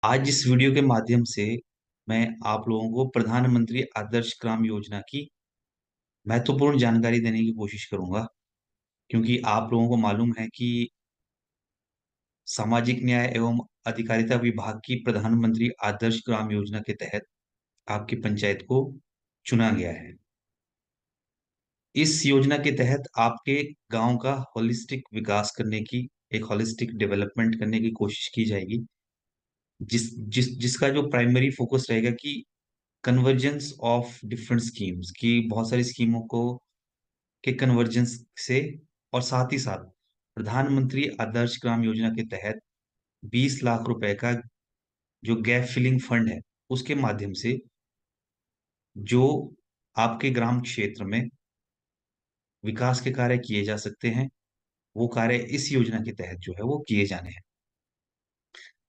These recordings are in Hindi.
आज इस वीडियो के माध्यम से मैं आप लोगों को प्रधानमंत्री आदर्श ग्राम योजना की महत्वपूर्ण जानकारी देने की कोशिश करूंगा, क्योंकि आप लोगों को मालूम है कि सामाजिक न्याय एवं अधिकारिता विभाग की प्रधानमंत्री आदर्श ग्राम योजना के तहत आपकी पंचायत को चुना गया है। इस योजना के तहत आपके गांव का होलिस्टिक विकास करने की, एक होलिस्टिक डेवलपमेंट करने की कोशिश की जाएगी, जिसका जो प्राइमरी फोकस रहेगा कि कन्वर्जेंस ऑफ डिफरेंट स्कीम्स की, बहुत सारी स्कीमों को के कन्वर्जेंस से, और साथ ही साथ प्रधानमंत्री आदर्श ग्राम योजना के तहत 20 लाख रुपए का जो गैप फिलिंग फंड है, उसके माध्यम से जो आपके ग्राम क्षेत्र में विकास के कार्य किए जा सकते हैं, वो कार्य इस योजना के तहत जो है वो किए जाने हैं।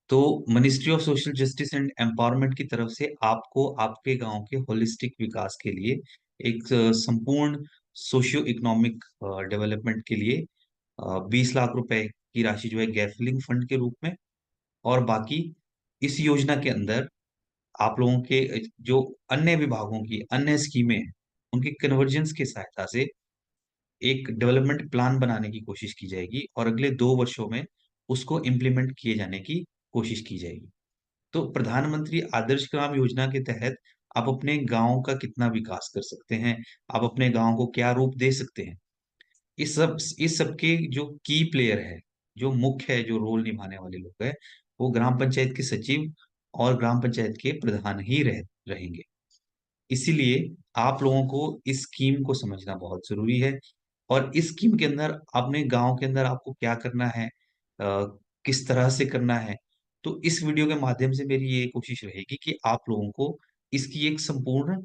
तो ministry of social justice and empowerment की तरफ से आपको आपके गांव के होलिस्टिक विकास के लिए एक संपूर्ण सोशियो इकोनॉमिक डेवलपमेंट के लिए 20 लाख रुपए की राशि जो है गैप फिलिंग फंड के रूप में, और बाकी इस योजना के अंदर आप लोगों के जो अन्य विभागों की अन्य स्कीमें हैं, उनकी कन्वर्जेंस की सहायता से एक डेवलपमेंट प्लान बनाने की कोशिश की जाएगी और अगले 2 वर्षों में उसको इम्प्लीमेंट किए जाने की कोशिश की जाएगी। तो प्रधानमंत्री आदर्श ग्राम योजना के तहत आप अपने गांव का कितना विकास कर सकते हैं, आप अपने गांव को क्या रूप दे सकते हैं, इस सब के जो की प्लेयर है, जो मुख्य है, जो रोल निभाने वाले लोग हैं, वो ग्राम पंचायत के सचिव और ग्राम पंचायत के प्रधान ही रहेंगे। इसीलिए आप लोगों को इस स्कीम को समझना बहुत जरूरी है। और इस स्कीम के अंदर अपने गांव के अंदर आपको क्या करना है, किस तरह से करना है, तो इस वीडियो के माध्यम से मेरी ये कोशिश रहेगी कि आप लोगों को इसकी एक संपूर्ण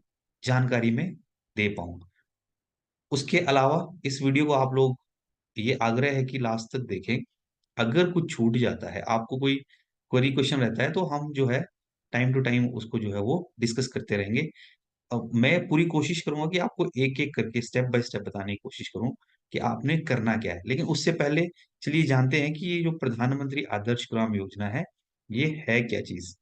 जानकारी में दे पाऊं। उसके अलावा इस वीडियो को आप लोग, ये आग्रह है कि लास्ट तक देखें। अगर कुछ छूट जाता है, आपको कोई क्वेरी क्वेश्चन रहता है, तो हम जो है टाइम टू टाइम उसको जो है वो डिस्कस करते रहेंगे। अब मैं पूरी कोशिश करूंगा कि आपको एक एक करके स्टेप बाय स्टेप बताने की कोशिश करूं कि आपने करना क्या है। लेकिन उससे पहले चलिए जानते हैं कि ये जो प्रधानमंत्री आदर्श ग्राम योजना है, ये है क्या चीज।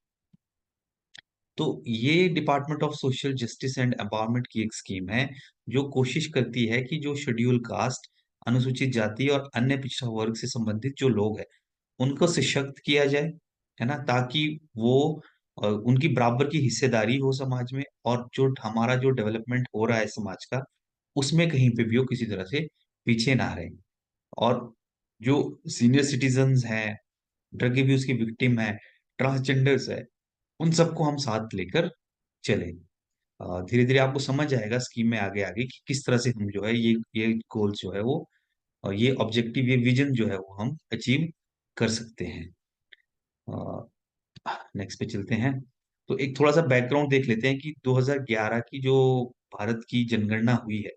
तो ये department of social justice and empowerment की एक स्कीम है, जो कोशिश करती है कि जो शेड्यूल कास्ट, अनुसूचित जाति और अन्य पिछड़ा वर्ग से संबंधित जो लोग हैं, उनको सशक्त किया जाए, है ना, ताकि वो उनकी बराबर की हिस्सेदारी हो समाज में, और जो हमारा जो डेवलपमेंट हो रहा है समाज का, उसमें कहीं पे भी वो किसी तरह से पीछे ना रहे। और जो सीनियर सिटीजन्स हैं, ड्रग एब्यूज की विक्टिम है, ट्रांसजेंडर्स है, उन सबको हम साथ लेकर चले। धीरे धीरे आपको समझ आएगा स्कीम में आगे आगे कि किस तरह से हम जो है ये गोल जो है वो, ये ऑब्जेक्टिव, ये विजन जो है वो हम अचीव कर सकते हैं। नेक्स्ट पे चलते हैं। तो एक थोड़ा सा बैकग्राउंड देख लेते हैं कि 2011 की जो भारत की जनगणना हुई है,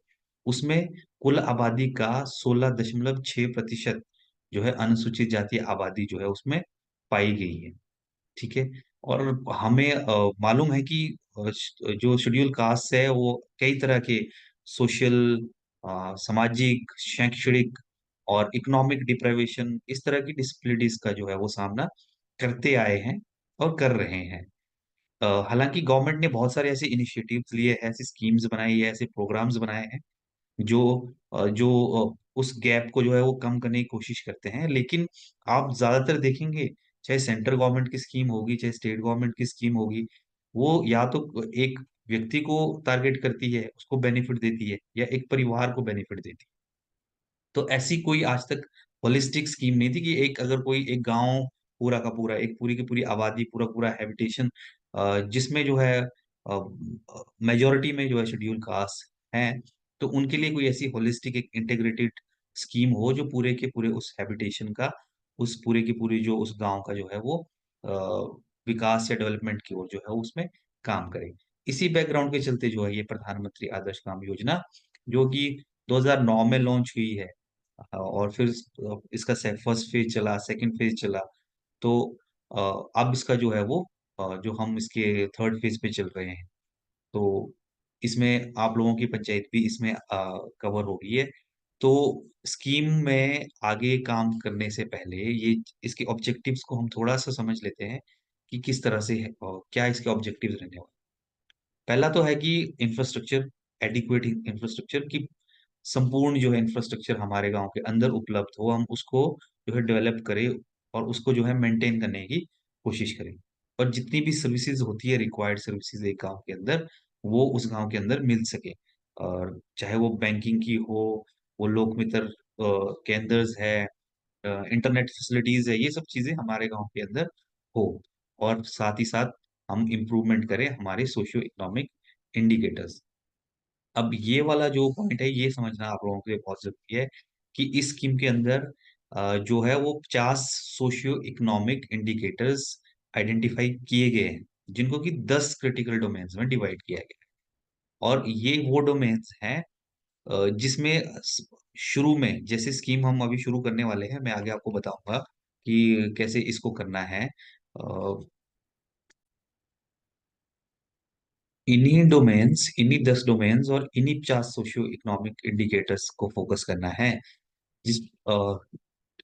उसमें कुल आबादी का 16.6% जो है अनुसूचित जाति आबादी जो है उसमें पाई गई है। ठीक है। और हमें मालूम है कि जो शेड्यूल कास्ट है वो कई तरह के सोशल, सामाजिक, शैक्षणिक और इकोनॉमिक डिप्राइवेशन, इस तरह की डिसबिलिटीज का जो है वो सामना करते आए हैं और कर रहे हैं। हालांकि गवर्नमेंट ने बहुत सारे ऐसे इनिशिएटिव्स लिए हैं, ऐसी स्कीम्स बनाई है, ऐसे प्रोग्राम्स बनाए हैं जो उस गैप को जो है वो कम करने की कोशिश करते हैं। लेकिन आप ज्यादातर देखेंगे, चाहे सेंट्रल गवर्नमेंट की स्कीम होगी, चाहे स्टेट गवर्नमेंट की स्कीम होगी, वो या तो एक व्यक्ति को टारगेट करती है, उसको बेनिफिट देती है, या एक परिवार को बेनिफिट देती है। तो ऐसी कोई आज तक होलिस्टिक स्कीम नहीं थी कि एक, अगर कोई एक गांव पूरा का पूरा, एक पूरी की पूरी आबादी, पूरा पूरा हैबिटेशन, जिसमें जो है मेजोरिटी में जो है शेड्यूल कास्ट हैं, तो उनके लिए कोई ऐसी होलिस्टिक एक इंटीग्रेटेड स्कीम हो जो पूरे के पूरे उस हैबिटेशन का, उस पूरे की पूरी जो उस गांव का जो है वो विकास या डेवलपमेंट की ओर जो है उसमें काम करे। इसी बैकग्राउंड के चलते जो है ये प्रधानमंत्री आदर्श ग्राम योजना, जो कि 2009 में लॉन्च हुई है, और फिर इसका फर्स्ट फेज चला, सेकंड फेज चला, तो अ, अब इसका जो है वो, जो हम इसके थर्ड फेज पे चल रहे हैं, तो इसमें आप लोगों की पंचायत भी इसमें कवर हो गई है। तो स्कीम में आगे काम करने से पहले ये, इसके ऑब्जेक्टिव्स को हम थोड़ा सा समझ लेते हैं कि किस तरह से है और क्या इसके ऑब्जेक्टिव्स रहने वाले। पहला तो है कि इंफ्रास्ट्रक्चर, एडिक्वेट इंफ्रास्ट्रक्चर की संपूर्ण जो है इंफ्रास्ट्रक्चर हमारे गांव के अंदर उपलब्ध हो, हम उसको जो है डेवलप करें और उसको जो है मेंटेन करने की कोशिश करें। और जितनी भी सर्विसेज होती है, रिक्वायर्ड सर्विसेज एक गांव के अंदर, वो उस गांव के अंदर मिल सके। और चाहे वो बैंकिंग की हो, वो लोक मित्र केंद्र्स है, इंटरनेट फैसिलिटीज है, ये सब चीजें हमारे गांव के अंदर हो। और साथ ही साथ हम इम्प्रूवमेंट करें हमारे सोशियो इकोनॉमिक इंडिकेटर्स। अब ये वाला जो पॉइंट है, ये समझना आप लोगों के लिए बहुत जरूरी है कि इस स्कीम के अंदर जो है वो 50 सोशियो इकोनॉमिक इंडिकेटर्स आइडेंटिफाई किए गए हैं, जिनको कि 10 क्रिटिकल डोमेन्स में डिवाइड किया गया है। और ये वो डोमेन्स हैं जिसमें शुरू में, जैसे स्कीम हम अभी शुरू करने वाले हैं, मैं आगे आपको बताऊंगा कि कैसे इसको करना है। इन्हीं 10 डोमेन्स और इन्हीं 50 सोशियो इकोनॉमिक इंडिकेटर्स को फोकस करना है। जिस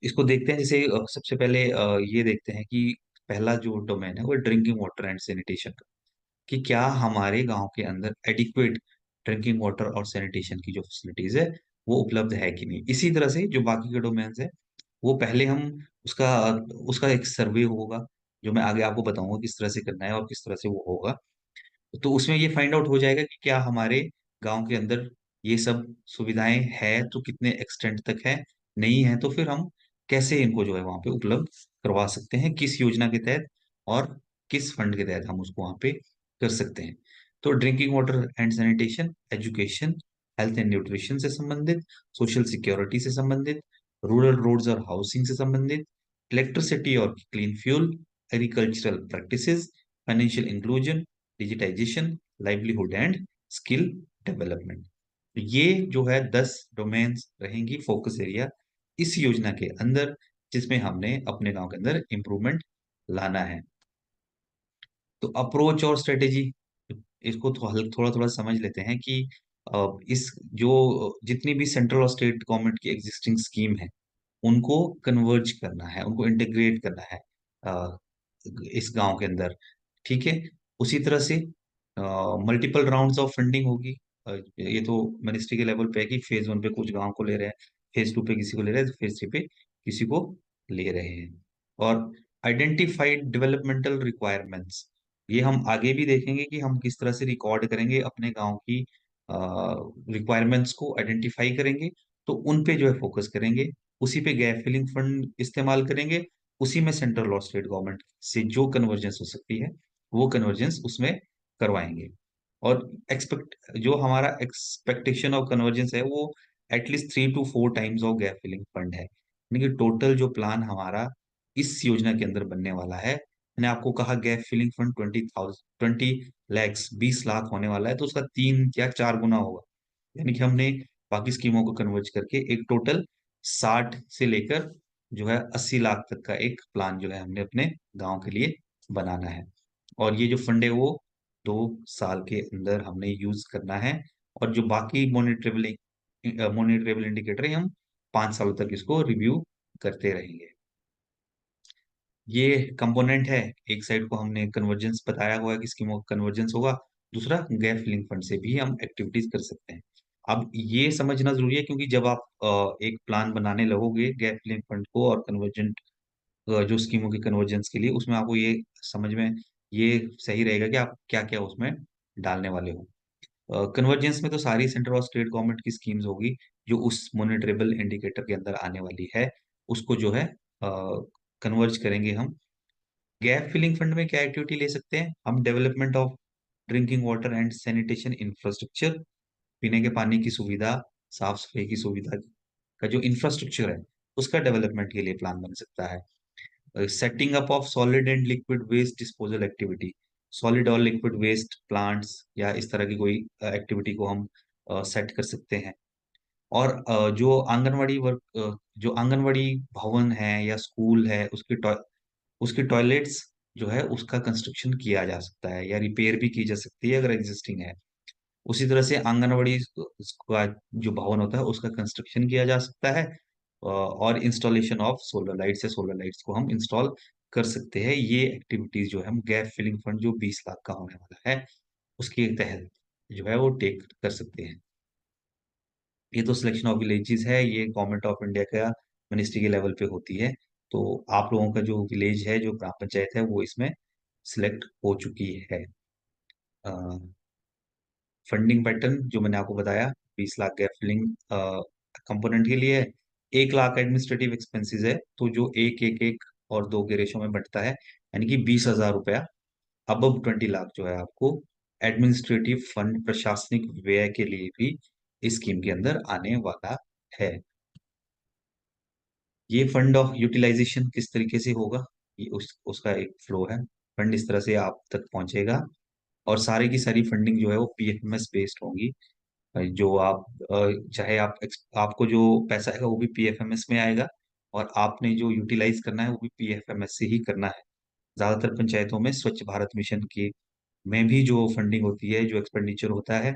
इसको देखते हैं, जैसे सबसे पहले ये देखते हैं कि पहला जो डोमेन है वो ड्रिंकिंग वाटर एंड सैनिटेशन का, कि क्या हमारे गांव के अंदर एडिक्वेट ड्रिंकिंग वाटर और सैनिटेशन की जो फैसिलिटीज है वो उपलब्ध है कि नहीं। इसी तरह से जो बाकी के डोमेन्स है, वो पहले हम उसका उसका एक सर्वे होगा, जो मैं आगे आपको बताऊंगा किस तरह से करना है और किस तरह से वो होगा। तो उसमें ये फाइंड आउट हो जाएगा कि क्या हमारे गांव के अंदर ये सब सुविधाएं है तो कितने एक्सटेंट तक है, नहीं है तो फिर हम कैसे इनको जो है वहां पे उपलब्ध करवा सकते हैं, किस योजना के तहत और किस फंड के तहत हम उसको वहां पे कर सकते हैं। तो drinking water and sanitation, education, health and nutrition से संबंधित, सोशल सिक्योरिटी से संबंधित, रूरल रोड्स और हाउसिंग से संबंधित, इलेक्ट्रिसिटी और clean fuel, agricultural practices, financial inclusion, digitisation, livelihood and skill development. ये जो है 10 डोमेन्स रहेंगी फोकस एरिया इस योजना के अंदर, जिसमें हमने अपने गांव के अंदर इम्प्रूवमेंट लाना है। तो अप्रोच और स्ट्रेटेजी, इसको थोड़ा थोड़ा समझ लेते हैं कि इस जो जितनी भी सेंट्रल और स्टेट गवर्नमेंट की एग्जिस्टिंग स्कीम है, उनको कन्वर्ज करना है, उनको इंटीग्रेट करना है अ, इस गांव के अंदर। ठीक है। उसी तरह से मल्टीपल राउंड्स ऑफ फंडिंग होगी। ये तो मिनिस्ट्री के लेवल पे है कि फेज 1 पे कुछ गांव को ले रहे हैं, फेज 2 पे किसी को ले रहे हैं, फेज 3 पे किसी को ले रहे हैं। और आइडेंटिफाइड डेवलपमेंटल रिक्वायरमेंट्स, ये हम आगे भी देखेंगे कि हम किस तरह से रिकॉर्ड करेंगे अपने गांव की रिक्वायरमेंट्स को आइडेंटिफाई करेंगे, तो उन पे जो है फोकस करेंगे, उसी पे गैप फिलिंग फंड इस्तेमाल करेंगे, उसी में सेंट्रल और स्टेट गवर्नमेंट से जो कन्वर्जेंस हो सकती है वो कन्वर्जेंस उसमें करवाएंगे। और एक्सपेक्ट जो हमारा एक्सपेक्टेशन ऑफ कन्वर्जेंस है वो at least 3 to 4 times of gap filling fund है, यानी कि टोटल जो प्लान हमारा इस योजना के अंदर बनने वाला है, मैंने आपको कहा gap filling fund 20 lakhs 20 lakh होने वाला है, तो उसका 3 या 4 गुना होगा। यानी कि हमने बाकी स्कीमों को कन्वर्ज करके एक टोटल 60 से लेकर जो है 80 लाख तक का एक प्लान जो है हमने अपने गांव के लिए बनाना है। और ये जो फंड है वो 2 साल के अंदर हमने यूज करना है। और जो बाकी मॉनिटरेबल इंडिकेटर है, हम 5 सालों तक इसको रिव्यू करते रहेंगे। ये कंपोनेंट है। एक साइड को हमने कन्वर्जेंस बताया हुआ है कि स्कीमों का कन्वर्जेंस होगा, दूसरा गैप फिलिंग फंड से भी हम एक्टिविटीज कर सकते हैं। अब ये समझना जरूरी है, क्योंकि जब आप एक प्लान बनाने लगोगे गैप फिलिंग फंड को और कन्वर्जेंट जो स्कीमों की कन्वर्जेंस के लिए, उसमें आपको ये समझ में ये सही रहेगा कि आप क्या क्या उसमें डालने वाले हो। कन्वर्जेंस में तो सारी सेंट्रल और स्टेट गवर्नमेंट की स्कीम्स होगी जो उस मॉनिटरेबल इंडिकेटर के अंदर आने वाली है, उसको जो है कन्वर्ज करेंगे हम। गैप फिलिंग फंड में क्या एक्टिविटी ले सकते हैं हम? Development of drinking water and sanitation infrastructure, पीने के पानी की सुविधा, साफ सफाई की सुविधा का जो इंफ्रास्ट्रक्चर है उसका डेवलपमेंट के लिए प्लान बन सकता है। Setting up of solid and liquid waste disposal activity, solid और लिक्विड वेस्ट प्लांट्स या इस तरह की कोई एक्टिविटी को हम सेट कर सकते हैं। और जो आंगनवाड़ी वर्क जो आंगनवाड़ी भवन है या स्कूल है, उसके टॉयलेट्स जो है उसका कंस्ट्रक्शन किया जा सकता है या रिपेयर भी की जा सकती है अगर एग्जिस्टिंग है। उसी तरह से आंगनवाड़ी का जो भवन होता है उसका कंस्ट्रक्शन किया जा सकता है। और इंस्टॉलेशन ऑफ सोलर लाइट्स को हम इंस्टॉल कर सकते हैं। ये एक्टिविटीज जो है हम गैप फिलिंग फंड जो 20 लाख का होने वाला है उसके तहत जो है वो टेक कर सकते हैं। ये तो सिलेक्शन ऑफ विलेजेस है, ये गवर्नमेंट ऑफ इंडिया का मिनिस्ट्री के लेवल पे होती है। तो आप लोगों का जो विलेज है, जो ग्राम पंचायत है, वो इसमें सिलेक्ट हो चुकी है। फंडिंग पैटर्न जो मैंने आपको बताया, 20 लाख गैप फिलिंग कंपोनेंट के लिए, 1 लाख एडमिनिस्ट्रेटिव एक्सपेंसेस है, तो जो एक एक एक और दो के रेशो में बढ़ता है, यानी कि 20,000 रुपया अबव 20 लाख जो है आपको एडमिनिस्ट्रेटिव फंड प्रशासनिक व्यय के लिए भी इस स्कीम के अंदर आने वाला है। ये फंड ऑफ यूटिलाइजेशन किस तरीके से होगा, ये उसका एक फ्लो है। फंड इस तरह से आप तक पहुंचेगा और सारी की सारी फंडिंग जो है वो पीएफएमएस बेस्ड होगी। जो आप चाहे आपको जो पैसा आएगा वो भी पीएफएमएस में आएगा, और आपने जो यूटिलाइज करना है वो भी पीएफएमएस से ही करना है। ज्यादातर पंचायतों में स्वच्छ भारत मिशन की में भी जो फंडिंग होती है, जो एक्सपेंडिचर होता है,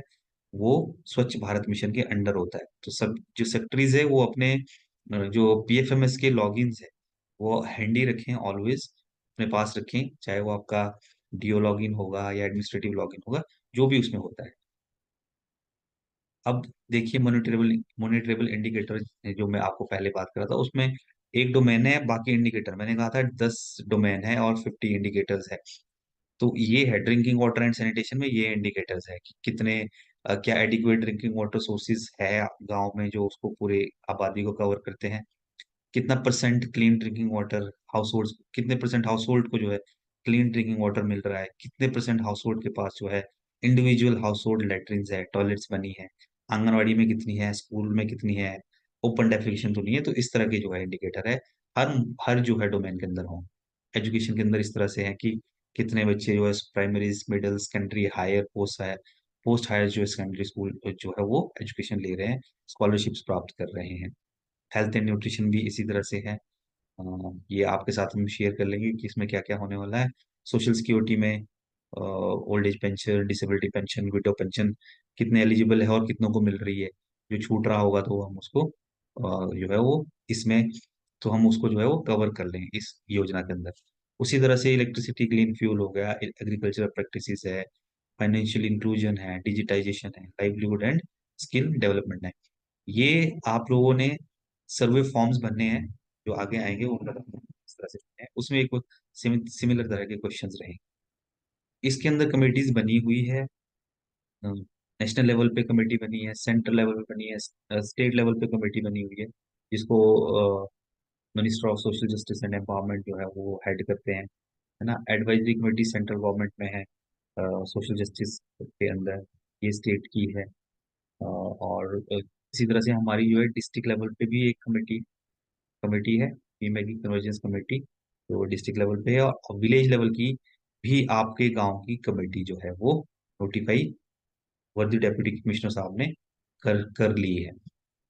वो स्वच्छ भारत मिशन के अंडर होता है। तो सब जो सेक्टरीज है वो अपने जो पीएफएमएस के लॉगिन्स है वो हैंडी रखें, ऑलवेज अपने पास रखें, चाहे वो आपका डीओ लॉगिन होगा या एडमिनिस्ट्रेटिव लॉगिन होगा, जो भी उसमें होता है। अब देखिए, मॉनिटरेबल मॉनिटरेबल इंडिकेटर जो मैं आपको पहले बात कर रहा था, उसमें एक डोमेन है, बाकी इंडिकेटर मैंने कहा था 10 डोमेन है और 50 इंडिकेटर्स है। तो ये है ड्रिंकिंग वाटर एंड सैनिटेशन में ये इंडिकेटर्स है कि कितने क्या एडिक्वेट ड्रिंकिंग वाटर सोर्सेज है गांव में जो उसको पूरे आबादी को कवर करते हैं, कितना percent clean drinking water house hold, कितने परसेंट हाउस होल्ड को जो है क्लीन ड्रिंकिंग वाटर मिल रहा है, कितने परसेंट हाउस होल्ड के पास जो है इंडिविजुअल हाउस होल्ड लेटरिन्स है, टॉयलेट्स बनी है, आंगनवाड़ी में कितनी है, स्कूल में कितनी है, ओपन डेफिकेशन तो नहीं है। तो इस तरह के जो है इंडिकेटर है, हर हर जो है डोमेन के अंदर हो। एजुकेशन के अंदर इस तरह से है कि कितने बच्चे जो है primary, middle, secondary, higher, post higher जो सेकेंडरी स्कूल जो है वो एजुकेशन ले रहे हैं, स्कॉलरशिप्स प्राप्त कर रहे हैं। हेल्थ एंड न्यूट्रिशन भी इसी तरह से है। ये आपके साथ हम शेयर कर लेंगे कि इसमें क्या क्या होने वाला है। सोशल सिक्योरिटी में old age pension, disability pension, window pension कितने एलिजिबल है और कितनों को मिल रही है। जो छूट रहा होगा तो हम उसको जो है वो इसमें, तो हम उसको जो है वो कवर कर लेंगे इस योजना के अंदर। उसी तरह से इलेक्ट्रिसिटी, क्लीन फ्यूल हो गया, एग्रीकल्चरल प्रैक्टिसेस है, फाइनेंशियल इंक्लूजन है, डिजिटाइजेशन है, लाइवलीहुड एंड स्किल डेवलपमेंट है। ये आप लोगों ने सर्वे फॉर्म्स भरने हैं जो आगे आएंगे, वो मतलब इस तरह से भरने हैं। उसमें एक सिमिलर तरह के क्वेश्चंस रहेंगे। इसके अंदर कमेटीज बनी हुई है, नेशनल लेवल पे कमेटी बनी है, सेंट्रल लेवल पे बनी है, स्टेट लेवल पे कमेटी बनी हुई है, जिसको minister of social justice and empowerment जो है वो हेड करते हैं, है ना। एडवाइजरी कमेटी सेंट्रल गवर्नमेंट में है सोशल जस्टिस के अंदर, ये स्टेट की है। और इसी तरह से हमारी जो है डिस्ट्रिक्ट लेवल पे भी एक कमेटी कमेटी है, फीमेल की कन्वर्जेंस कमेटी, जो डिस्ट्रिक्ट लेवल पे है। और विलेज लेवल की भी आपके गांव की कमेटी जो है वो नोटिफाई वर्दी डेप्यूटी कमिश्नर साहब ने कर ली है।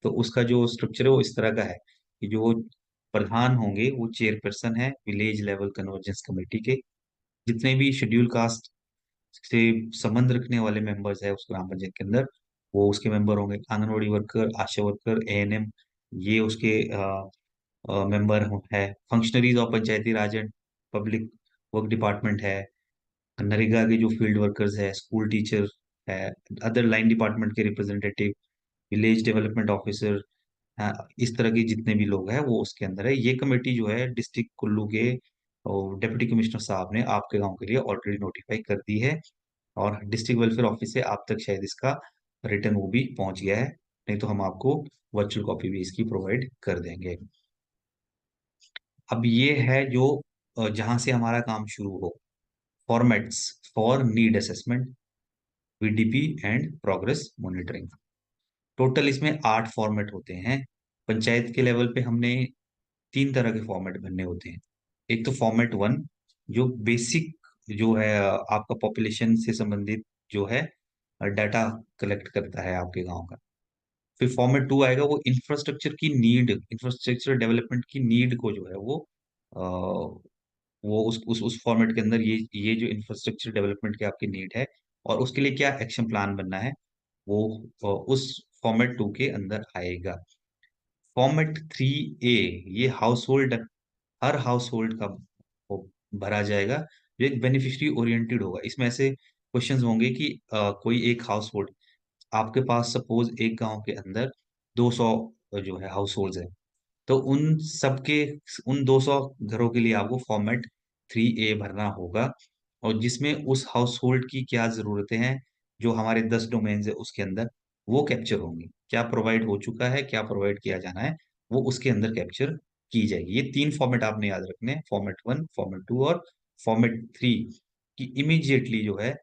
तो उसका जो स्ट्रक्चर है वो इस तरह का है कि जो प्रधान होंगे वो चेयरपर्सन है विलेज लेवल कन्वर्जेंस कमेटी के। जितने भी शेड्यूल कास्ट से संबंध रखने वाले मेंबर्स है उस ग्राम पंचायत के अंदर, वो उसके मेंबर होंगे। आंगनवाड़ी वर्कर, आशा वर्कर, एएनएम, ये उसके मेंबर है। Functionaries of Panchayati Raj and public work department है। नरेगा के जो फील्ड वर्कर्स है, स्कूल टीचर है, अदर लाइन डिपार्टमेंट के रिप्रेजेंटेटिव, विलेज डेवलपमेंट ऑफिसर, इस तरह के जितने भी लोग हैं वो उसके अंदर है। ये कमेटी जो है डिस्ट्रिक्ट कुल्लू के डिप्टी कमिश्नर साहब ने आपके गांव के लिए ऑलरेडी नोटिफाई कर दी है, और डिस्ट्रिक्ट वेलफेयर ऑफिस से आप तक शायद इसका रिटर्न वो भी पहुंच गया है, नहीं तो हम आपको वर्चुअल कॉपी भी इसकी प्रोवाइड कर देंगे। अब ये है जो जहां से हमारा काम शुरू हो, formats for need assessment, VDP and progress monitoring. Total इसमें 8 फॉर्मेट होते हैं। पंचायत के लेवल पे हमने 3 तरह के फॉर्मेट भरने होते हैं। एक तो फॉर्मेट 1 जो बेसिक जो है आपका पॉपुलेशन से संबंधित जो है डाटा कलेक्ट करता है आपके गांव का। फिर फॉर्मेट 2 आएगा, वो इंफ्रास्ट्रक्चर की नीड, इंफ्रास्ट्रक्चर डेवलपमेंट की नीड को जो है वो उस फॉर्मेट के अंदर ये जो इंफ्रास्ट्रक्चर डेवलपमेंट की आपकी नीड है और उसके लिए क्या एक्शन प्लान बनना है, वो उस फॉर्मेट 2 के अंदर आएगा। फॉर्मेट 3A, ये हाउस होल्ड, हर हाउस होल्ड का भरा जाएगा जो एक बेनिफिशियरी ओरिएंटेड होगा। इसमें ऐसे क्वेश्चंस होंगे कि कोई एक हाउस होल्ड, आपके पास सपोज एक गांव के अंदर 200 जो है हाउस होल्ड है, तो उन सबके, उन 200 घरों के लिए आपको फॉर्मेट 3A भरना होगा, और जिसमें उस हाउस होल्ड की क्या जरूरतें हैं, जो हमारे 10 डोमेन्स है उसके अंदर वो कैप्चर होंगी, क्या प्रोवाइड हो चुका है, क्या प्रोवाइड किया जाना है, वो उसके अंदर कैप्चर की जाएगी। ये 3 फॉर्मेट आपने याद रखने हैं, फॉर्मेट 1, फॉर्मेट 2 और फॉर्मेट 3, कि इमीडिएटली जो है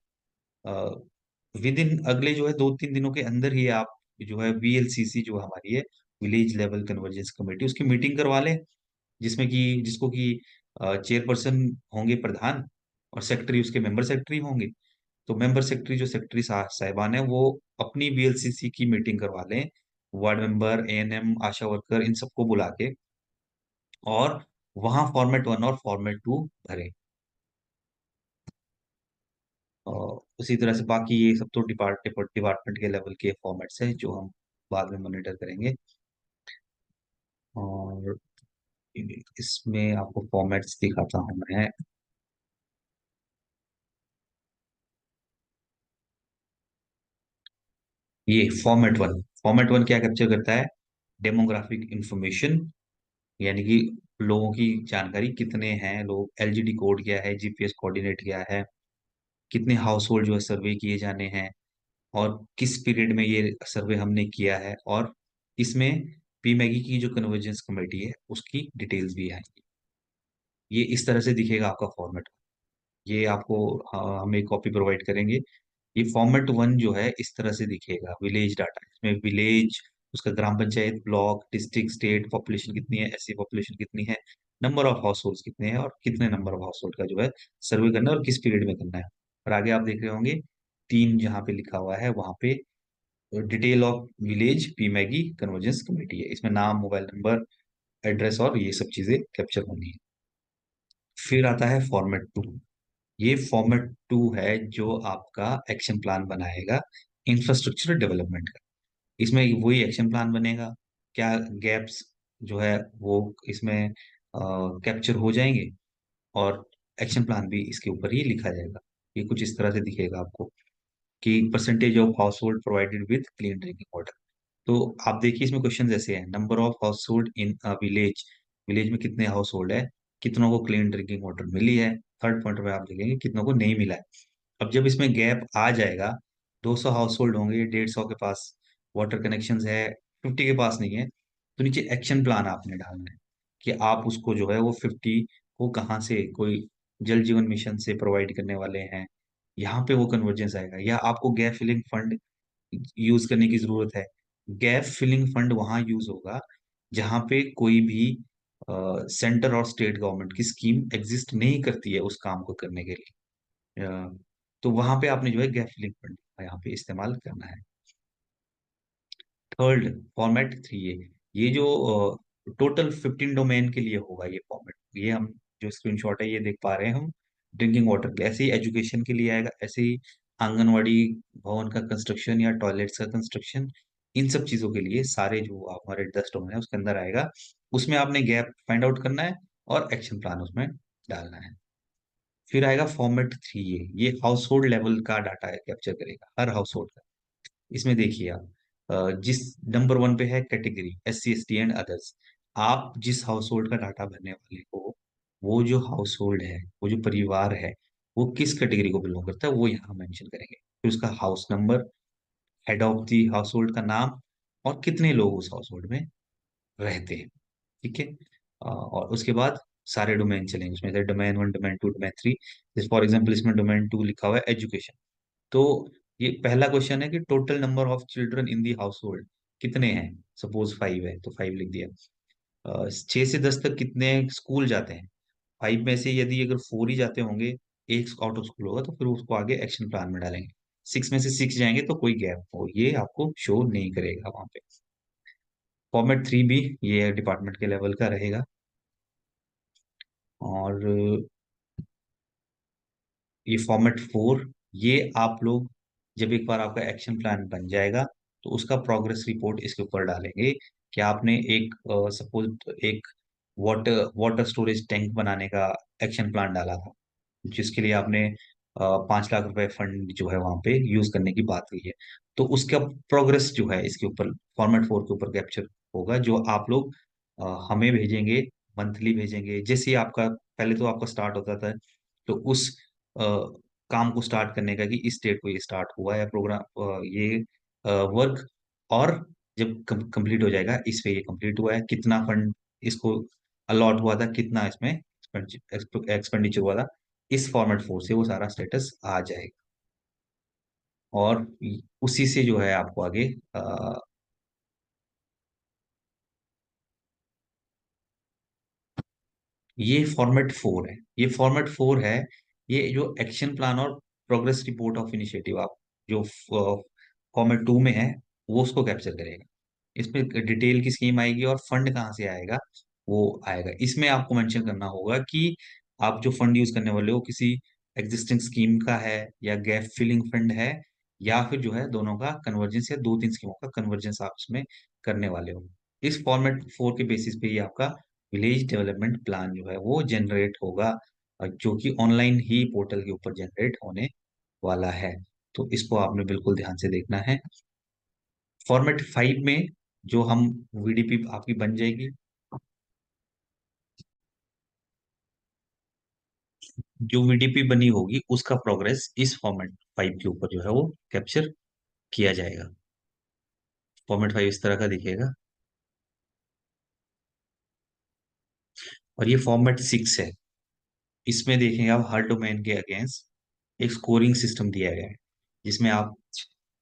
विद इन अगले जो है 2-3 दिनों के अंदर ही आप जो है VLCC जो हमारी है, विलेज लेवल कन्वर्जेंस कमेटी, उसकी मीटिंग करवा लें, जिसमें कि जिसको कि चेयरपर्सन होंगे प्रधान, और सेक्रेटरी उसके मेंबर सेक्रेटरी होंगे। तो मेंबर सेक्रेटरी जो सेक्रेटरी साहिबान है वो अपनी VLCC की मीटिंग करवा लें, वार्ड मेंबर, ANM, आशा वर्कर, इन सबको बुला के, और वहां फॉर्मेट 1 और फॉर्मेट 2 भरें। और उसी तरह से बाकी ये सब तो डिपार्टमेंट के लेवल के फॉर्मेट्स हैं जो हम बाद में मॉनिटर करेंगे। और इसमें आपको फॉर्मेट्स दिखाता हूँ मैं। ये फॉर्मेट 1 क्या कैप्चर करता है? डेमोग्राफिक इंफॉर्मेशन, यानी कि लोगों की जानकारी, कितने हैं लोग, LGD कोड क्या है, GPS कोऑर्डिनेट क्या है, कितने हाउस होल्ड जो है सर्वे किए जाने हैं, और किस पीरियड में ये सर्वे हमने किया है, और इसमें पी मैगी की जो कन्वर्जेंस कमेटी है उसकी डिटेल्स भी आएंगी। ये इस तरह से दिखेगा आपका फॉर्मेट। ये आपको हम एक कॉपी प्रोवाइड करेंगे। ये फॉर्मेट 1 जो है इस तरह से दिखेगा, विलेज डाटा, इसमें विलेज, उसका gram panchayat, block, district, state, population कितनी है, ऐसी पॉपुलेशन कितनी है, नंबर ऑफ हाउस होल्ड कितने हैं, और कितने नंबर ऑफ हाउस होल्ड का जो है सर्वे करना है और किस पीरियड में करना है। और आगे आप देख रहे होंगे 3 जहाँ पे लिखा हुआ है वहां पे detail of village P Maggi convergence committee है, इसमें नाम, मोबाइल नंबर, एड्रेस और ये सब चीजें कैप्चर होनी है। फिर आता है फॉर्मेट 2। ये फॉर्मेट 2 है जो आपका एक्शन प्लान बनाएगा इंफ्रास्ट्रक्चर डेवलपमेंट का। इसमें वही एक्शन प्लान बनेगा, क्या गैप्स जो है वो इसमें कैप्चर हो जाएंगे, और एक्शन प्लान भी इसके ऊपर ही लिखा जाएगा। ये कुछ इस तरह से दिखेगा आपको, कि percentage of house hold provided with clean drinking water. तो आप देखिए इसमें क्वेश्चन ऐसे हैं, number of house hold in village, village में कितने हाउस होल्ड है, कितनों को क्लीन ड्रिंकिंग वाटर मिली है। थर्ड पॉइंट में आप देखेंगे कितनों को नहीं मिला है। अब जब इसमें गैप आ जाएगा, 200 हाउस होल्ड होंगे, 150 के पास वाटर कनेक्शन है, 50 के पास नहीं है, तो नीचे एक्शन प्लान आपने डालना है, कि आप उसको जो है वो 50 को कहाँ से, कोई जल जीवन मिशन से प्रोवाइड करने वाले हैं, यहाँ पे वो कन्वर्जेंस आएगा, या आपको गैप फिलिंग फंड यूज करने की जरूरत है। गैप फिलिंग फंड वहां यूज होगा जहां पे कोई भी सेंटर और स्टेट गवर्नमेंट की स्कीम एग्जिस्ट नहीं करती है उस काम को करने के लिए। तो वहां पे आपने जो है गैप फिलिंग फंड यहाँ पे इस्तेमाल करना है। थर्ड, फॉर्मेट 3 ये जो टोटल 15 डोमेन के लिए होगा ये फॉर्मेट। ये हम जो स्क्रीनशॉट है ये देख पा रहे हैं हम, ड्रिंकिंग वाटर के लिए, ऐसे ही एजुकेशन के लिए आएगा, ऐसे ही आंगनवाड़ी भवन का कंस्ट्रक्शन या टॉयलेट्स का कंस्ट्रक्शन, इन सब चीजों के लिए सारे जो हमारे 10 डोमेन है उसके अंदर आएगा। उसमें आपने गैप फाइंड आउट करना है और एक्शन प्लान उसमें डालना है। फिर आएगा फॉर्मेट 3 ये हाउस होल्ड लेवल का डाटा कैप्चर करेगा, हर हाउस होल्ड का। इसमें देखिए आप, जिस नंबर 1 पे है category SC ST and others, आप जिस हाउस होल्ड का डाटा भरने वाले हो, वो जो हाउस होल्ड है, वो जो परिवार है, वो किस कैटेगरी को बिलोंग करता है वो यहाँ मेंशन करेंगे। फिर उसका house number, head of the house hold का नाम, और कितने लोग उस हाउस होल्ड में रहते हैं। ठीक है। और उसके बाद सारे डोमेन चलेंगे उसमें से, डोमेन 1, डोमेन 2, डोमेन 3। जैसे फॉर एग्जाम्पल इसमें डोमेन 2 लिखा हुआ है एजुकेशन, तो ये पहला क्वेश्चन है कि total number of children in the house hold कितने हैं। सपोज 5 है तो 5 लिख दिया। 6 से 10 तक कितने स्कूल जाते हैं। 5 में से यदि अगर 4 ही जाते होंगे, एक आउट ऑफ स्कूल होगा, तो फिर उसको आगे एक्शन प्लान में डालेंगे। 6 में से 6 जाएंगे तो कोई गैप हो, ये आपको शो नहीं करेगा वहां पे। फॉर्मेट 3 भी ये डिपार्टमेंट के लेवल का रहेगा। और ये फॉर्मेट 4, ये आप लोग जब एक बार आपका एक्शन प्लान बन जाएगा तो उसका प्रोग्रेस रिपोर्ट इसके ऊपर डालेंगे, कि आपने एक सपोज एक वाटर वाटर स्टोरेज टैंक बनाने का एक्शन प्लान डाला था, जिसके लिए आपने 5 लाख रुपए फंड जो है वहां पे यूज करने की बात हुई है। तो उसका प्रोग्रेस जो है इसके ऊपर फॉर्मेट 4 के ऊपर कैप्चर होगा, जो आप लोग हमें भेजेंगे, मंथली भेजेंगे। जैसे ही आपका, पहले तो आपका स्टार्ट होता था, तो उस काम को स्टार्ट करने का कि इस डेट को ये स्टार्ट हुआ है प्रोग्राम, ये वर्क, और जब कंप्लीट हो जाएगा इस पे ये कंप्लीट हुआ है, कितना फंड इसको अलॉट हुआ था, कितना इसमें एक्सपेंडिचर हुआ था, इस फॉर्मेट 4 से वो सारा स्टेटस आ जाएगा। और उसी से जो है आपको आगे ये फॉर्मेट 4 है। ये जो एक्शन प्लान और प्रोग्रेस रिपोर्ट ऑफ इनिशिएटिव आप जो फॉर्मेट 2 में है, वो उसको कैप्चर करेगा। इसमें डिटेल की स्कीम आएगी और फंड कहाँ से आएगा वो आएगा। इसमें आपको मेंशन करना होगा कि आप जो फंड यूज करने वाले हो किसी एग्जिस्टिंग स्कीम का है, या गैप फिलिंग फंड है, या फिर जो है दोनों का कन्वर्जेंस, या 2-3 स्कीमों का कन्वर्जेंस आप इसमें करने वाले हो। इस फॉर्मेट 4 के बेसिस पे ही आपका विलेज डेवलपमेंट प्लान जो है वो जनरेट होगा, जो कि ऑनलाइन ही पोर्टल के ऊपर जनरेट होने वाला है। तो इसको आपने बिल्कुल ध्यान से देखना है। फॉर्मेट 5 में जो हम वीडीपी आपकी बन जाएगी, जो वीडीपी बनी होगी उसका प्रोग्रेस इस फॉर्मेट 5 के ऊपर जो है वो कैप्चर किया जाएगा। फॉर्मेट 5 इस तरह का दिखेगा। और ये फॉर्मेट 6 है। इसमें देखेंगे आप, हर डोमेन के अगेंस्ट एक स्कोरिंग सिस्टम दिया गया है, जिसमें आप,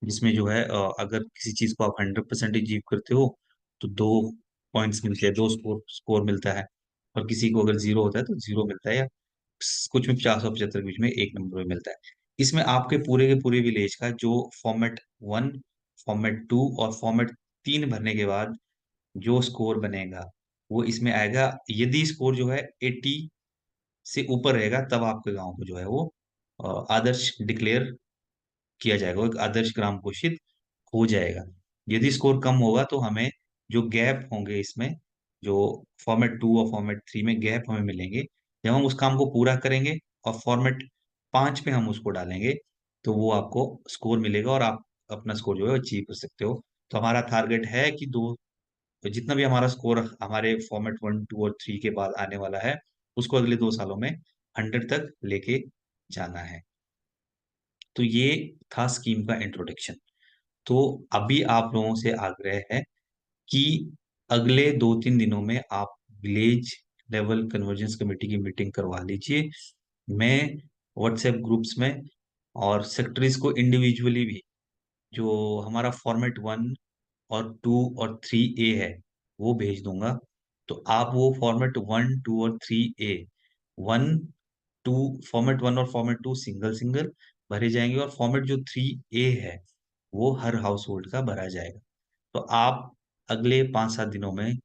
जिसमें जो है अगर किसी चीज को आप 100% अचीव करते हो तो 2 पॉइंट्स मिलते हैं, 2 स्कोर मिलता है। और किसी को अगर 0 होता है तो 0 मिलता है, या कुछ में 50 और 75 के बीच में 1 नंबर भी मिलता है। इसमें आपके पूरे के पूरे विलेज का जो फॉर्मेट 1, फॉर्मेट 2 और फॉर्मेट 3 भरने के बाद जो स्कोर बनेगा वो इसमें आएगा। यदि स्कोर जो है 80 से ऊपर रहेगा, तब आपके गांव को जो है वो आदर्श डिक्लेयर किया जाएगा, वो एक आदर्श ग्राम घोषित हो जाएगा। यदि स्कोर कम होगा तो हमें जो गैप होंगे इसमें, जो फॉर्मेट 2 और फॉर्मेट 3 में गैप हमें मिलेंगे, जब हम उस काम को पूरा करेंगे और फॉर्मेट 5 पे हम उसको डालेंगे, तो वो आपको स्कोर मिलेगा और आप अपना स्कोर जो है अचीव कर सकते हो। तो हमारा टारगेट है कि दो, तो जितना भी हमारा स्कोर हमारे फॉर्मेट 1, 2 और 3 के बाद आने वाला है, उसको अगले 2 सालों में 100 तक लेके जाना है। तो ये था स्कीम का इंट्रोडक्शन। तो अभी आप लोगों से आग्रह है कि अगले 2-3 दिनों में आप विलेज लेवल कन्वर्जेंस कमेटी की मीटिंग करवा लीजिए। मैं व्हाट्सएप ग्रुप्स में और सेक्रेटरीज को इंडिविजुअली भी, जो हमारा फॉर्मेट 1 और 2 और 3A है, वो भेज दूंगा। तो आप वो फॉर्मेट 1, 2 और 3A, वन टू फॉर्मेट 1 और फॉर्मेट 2 सिंगल सिंगल भरे जाएंगे, और फॉर्मेट जो 3A है वो हर हाउस होल्ड का भरा जाएगा। तो आप अगले 5-7 दिनों में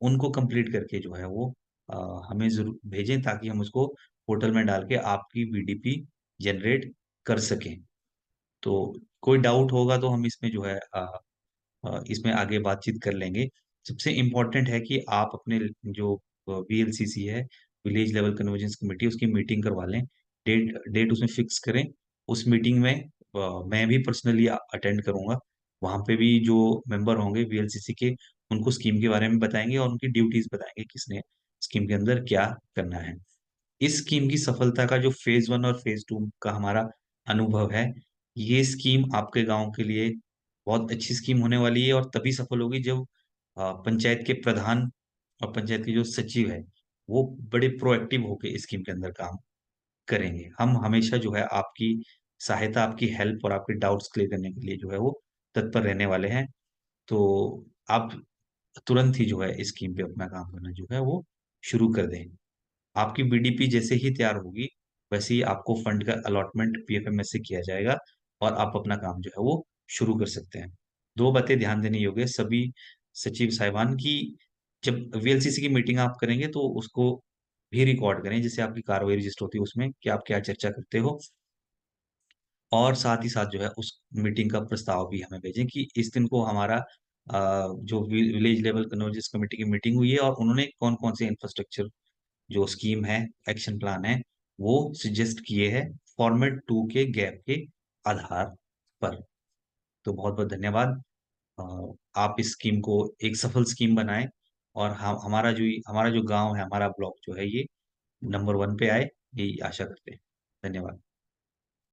उनको कंप्लीट करके जो है वो हमें जरूर भेजें, ताकि हम उसको पोर्टल में डाल के आपकी वीडीपी जनरेट कर सकें। तो कोई डाउट होगा तो हम इसमें जो है इसमें आगे बातचीत कर लेंगे। सबसे इम्पोर्टेंट है कि आप अपने जो वीएलसीसी है, विलेज लेवल कन्वर्जेंस कमेटी, उसकी मीटिंग करवा लें। डेट डेट उसमें फिक्स करें। उस मीटिंग में मैं भी पर्सनली अटेंड करूंगा। वहां पे भी जो मेंबर होंगे वीएलसीसी के, उनको स्कीम के बारे में बताएंगे और उनकी ड्यूटीज बताएंगे, किसने स्कीम के अंदर क्या करना है। इस स्कीम की सफलता का जो फेज 1 और फेज 2 का हमारा अनुभव है, ये स्कीम आपके गांव के लिए बहुत अच्छी स्कीम होने वाली है, और तभी सफल होगी जब पंचायत के प्रधान और पंचायत के जो सचिव है वो बड़े प्रोएक्टिव होकर इस स्कीम के अंदर काम करेंगे। हम हमेशा जो है आपकी सहायता, आपकी हेल्प और आपके डाउट्स क्लियर करने के लिए जो है वो तत्पर रहने वाले हैं। तो आप तुरंत ही जो है इस स्कीम पे अपना काम करना जो है वो शुरू कर दें। आपकी बीडीपी जैसे ही तैयार होगी, वैसे ही आपको फंड का अलॉटमेंट पीएफएमएस से किया जाएगा, और आप अपना काम जो है वो शुरू कर सकते हैं। 2 बातें ध्यान देने योग्य है सभी सचिव साहिबान की, जब वीएलसीसी की मीटिंग आप करेंगे तो उसको भी रिकॉर्ड करें, जिससे आपकी कार्रवाई रजिस्टर होती है उसमें कि आप क्या चर्चा करते हो। और साथ ही साथ जो है उस मीटिंग का प्रस्ताव भी हमें भेजें कि इस दिन को हमारा जो विलेज लेवल कन्वर्जेंस कमेटी की मीटिंग हुई है, और उन्होंने कौन कौन से इंफ्रास्ट्रक्चर जो स्कीम है, एक्शन प्लान है, वो सजेस्ट किए हैं फॉर्मेट 2 के गैप के आधार पर। तो बहुत बहुत धन्यवाद। अ, आप इस स्कीम को एक सफल स्कीम बनाएं, और हमारा जो गांव है, हमारा ब्लॉक जो है, ये नंबर 1 पे आए, यही आशा करते हैं। धन्यवाद।